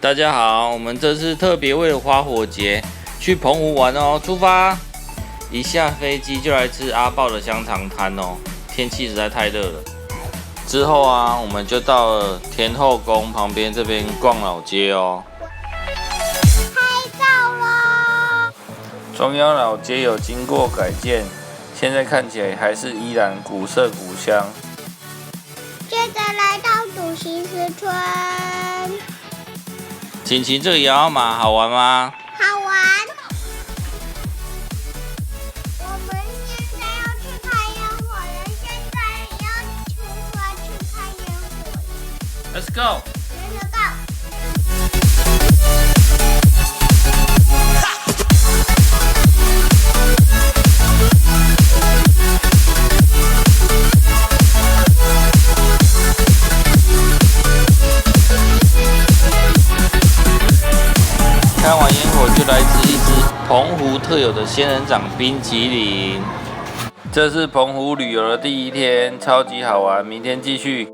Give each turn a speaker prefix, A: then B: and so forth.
A: 大家好，我们这次特别为了花火节去澎湖玩哦，出发！一下飞机就来吃阿豹的香肠摊哦，天气实在太热了。之后啊，我们就到了天后宫旁边这边逛老街哦。
B: 拍照咯！
A: 中央老街有经过改建，现在看起来还是依然古色古香。
B: 接着来到主席石村，
A: 晴晴，这个摇摇马好玩吗？
B: 好玩。我们现在要去看烟火了，现在要出发去看烟火了。
A: Let's go！
B: Let's go！
A: 看完烟火就来吃一支澎湖特有的仙人掌冰淇淋。这是澎湖旅游的第一天，超级好玩，明天继续。